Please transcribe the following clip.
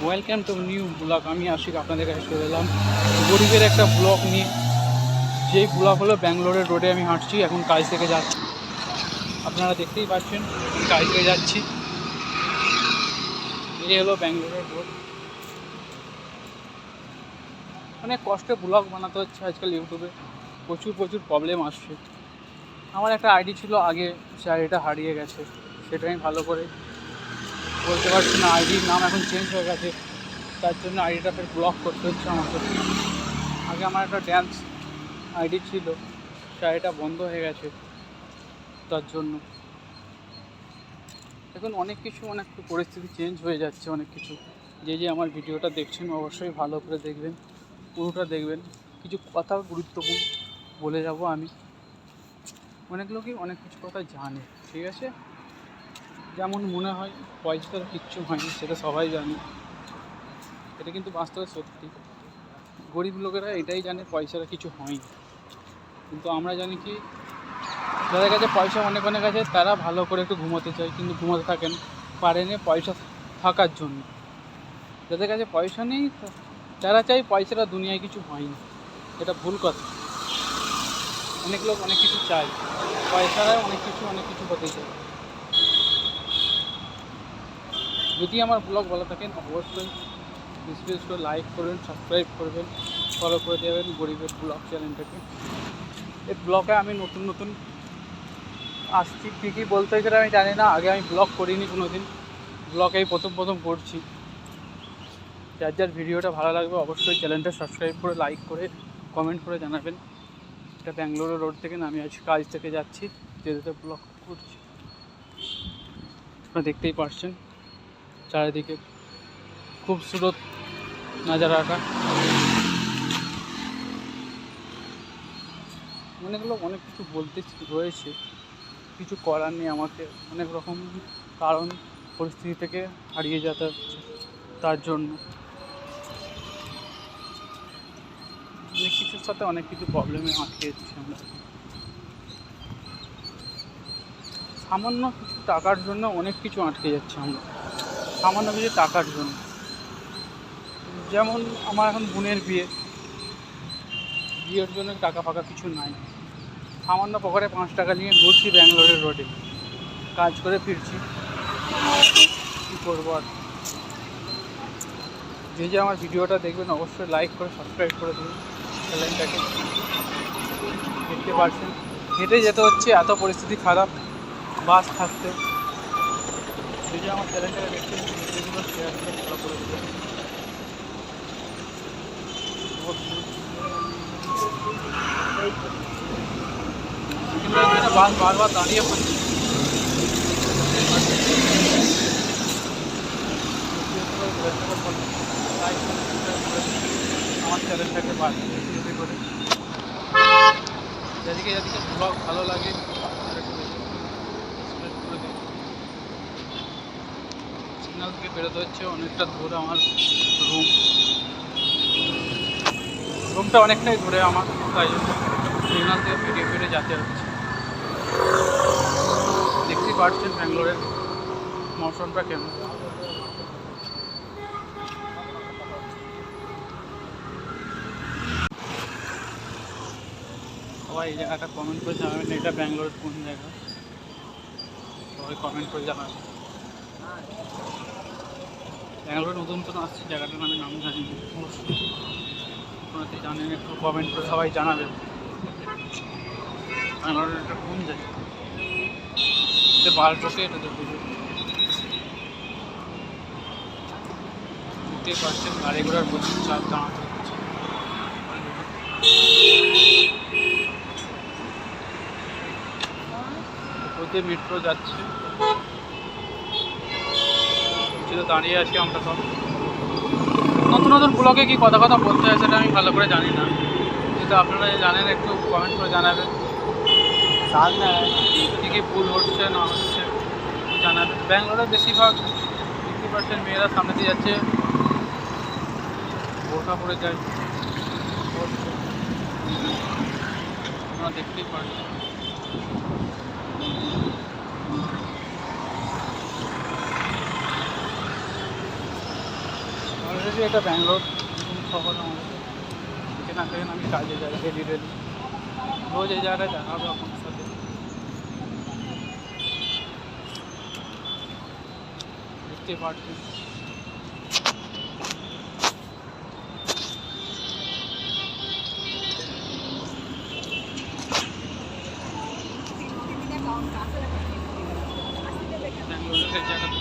Welcome to new blog. আমি আশিক আপনাদের কাছে চলে এলাম গরিবের একটা ব্লগ নিয়ে। যেই ব্লগ হলো ব্যাঙ্গালোরের রোডে আমি হাঁটছি, এখন কাজ থেকে যাচ্ছি। আপনারা দেখতেই পাচ্ছেন কাজ থেকে যাচ্ছি। এই হলো ব্যাঙ্গালোরের রোড। অনেক কষ্টে ব্লগ বানাতে হচ্ছে আজকাল। ইউটিউবে প্রচুর প্রবলেম আসছে। আমার একটা আইডি ছিল আগে, সে আইডিটা হারিয়ে গেছে। সেটা আমি ভালো করে বলতে পারছি না। আইডির নাম এখন চেঞ্জ হয়ে গেছে, তার জন্য আইডিটা ফের ব্লক করতে হচ্ছে আমাকে। আগে আমার একটা ড্যান্স আইডি ছিল, সে আইডিটা বন্ধ হয়ে গেছে, তার জন্য এখন অনেক পরিস্থিতি চেঞ্জ হয়ে যাচ্ছে। অনেক কিছু যে আমার ভিডিওটা দেখছেন অবশ্যই ভালো করে দেখবেন, পুরোটা দেখবেন। কিছু কথা গুরুত্বপূর্ণ বলে যাব আমি। অনেক লোকই অনেক কিছু কথা জানে, ঠিক আছে। যেমন মনে হয় পয়সার কিচ্ছু হয়নি, সেটা সবাই জানে। এটা কিন্তু বাস্তবে সত্যি। গরিব লোকেরা এটাই জানে পয়সার কিছু হয়নি, কিন্তু আমরা জানি কি, যাদের কাছে পয়সা অনেক আছে তারা ভালো করে একটু ঘুমোতে চায়, কিন্তু ঘুমোতে থাকেন পারেনি পয়সা থাকার জন্য। যাদের কাছে পয়সা নেই তারা চায় পয়সাটা দুনিয়ায় কিছু হয়নি। এটা ভুল কথা। অনেক লোক অনেক কিছু চায়, পয়সায় অনেক কিছু হতে চায়। যদি আমার ব্লগ ভালো থাকেন অবশ্যই বিশেষ করে লাইক করবেন, সাবস্ক্রাইব করবেন, ফলো করে দেবেন গরিবের ব্লগ চ্যানেলটাকে। এই ব্লগে আমি নতুন আসছি। কী বলতে গেলে আমি জানি না, আগে আমি ব্লগ করিনি কোনো দিন। ব্লগেই প্রথম করছি। যার ভিডিওটা ভালো লাগবে অবশ্যই চ্যানেলটা সাবস্ক্রাইব করে, লাইক করে, কমেন্ট করে জানাবেন। এটা ব্যাঙ্গালোর রোড থেকে আমি আজ কাজ থেকে যাচ্ছি, যেতে ব্লগ করছি। আপনারা দেখতেই পারছেন চারিদিকে খুবসুরত নাজারাটা। অনেক কিছু বলতে রয়েছে, কিছু করার নেই। আমাকে অনেক রকম কারণ পরিস্থিতি থেকে হারিয়ে যেতে হচ্ছে, তার জন্য অনেক কিছুর সাথে অনেক কিছু প্রবলেমে আটকে যাচ্ছি আমরা। সামান্য কিছু টাকার জন্য অনেক কিছু আটকে যাচ্ছে আমরা, সামান্য কিছু টাকার জন্য। যেমন আমার এখন বোনের বিয়ের জন্য টাকা ফাঁকা কিছু নাই। সামান্য পকেটে 5 টাকা নিয়ে ঘুরছি ব্যাঙ্গালোরের রোডে, কাজ করে ফিরছি। কী করবো আর। যে আমার ভিডিওটা দেখবেন অবশ্যই লাইক করে সাবস্ক্রাইব করে দেবেন চ্যানেলটাকে। দেখতে পাচ্ছেন হেঁটে যেতে হচ্ছে, এত পরিস্থিতি খারাপ বাস থাকতে। যে আমার চ্যানেলটাকে দেখছেন ভিডিওগুলো শেয়ার করে ফলো করে দেবেন। কিন্তু বাস বারবার দাঁড়িয়ে পড়ছে। আমার চ্যানেলটাকে বেশি করে যাদেরকে ব্লগ ভালো লাগে সিগন্যাল থেকে বেরোতে হচ্ছে অনেকটা দূর। আমার রুমটা অনেকটাই দূরে আমার, তাই জন্য সিগন্যাল থেকে ফিরে যেতে হচ্ছে। দেখতেই পাচ্ছেন ব্যাঙ্গালোরের মৌসুমটা কেমন। সবাই এই জায়গাটা কমেন্ট করে জানাবেন, এটা ব্যাঙ্গালোরের কোন জায়গা, সবাই কমেন্ট করে জানাবেন। ব্যাঙ্গালোর নতুন আসছে, জায়গাটার নাম জানি না, আপনারা জানেন একটু কমেন্ট করে সবাই জানাবেন ব্যাঙ্গালোরের এটা কোন জায়গা। এটা বালটোকে, এটাতে পুজো দেখতেই পাচ্ছেন। গাড়ি ঘোড়ার প্রচুর চাপ দাঁড়াতে হচ্ছে। ওতে মেট্রো যাচ্ছে, দাঁড়িয়ে আছি আমরা সব। নতুন ব্লগে কি কথা বলতে হয় সেটা আমি ভালো করে জানি না, কিন্তু আপনারা জানেন একটু কমেন্ট করে জানাবেন। যদি কি ভুল হচ্ছে না হচ্ছে জানাবেন। ব্যাঙ্গালোরে বেশিরভাগ 50% মেয়েরা সামনে দিয়ে যাচ্ছে, বোরকা পরে যায়। আপনারা দেখতেই পাচ্ছেন। অবভিয়াসলি এটা ব্যাঙ্গালোর শহর আমাদের, এখানে থেকে আমি কাজে যাই ডেলি রোজ এই জায়গাটায় দেখা হবে আপনার সাথে। দেখতে পাচ্ছেন ব্যাঙ্গালোরের জায়গা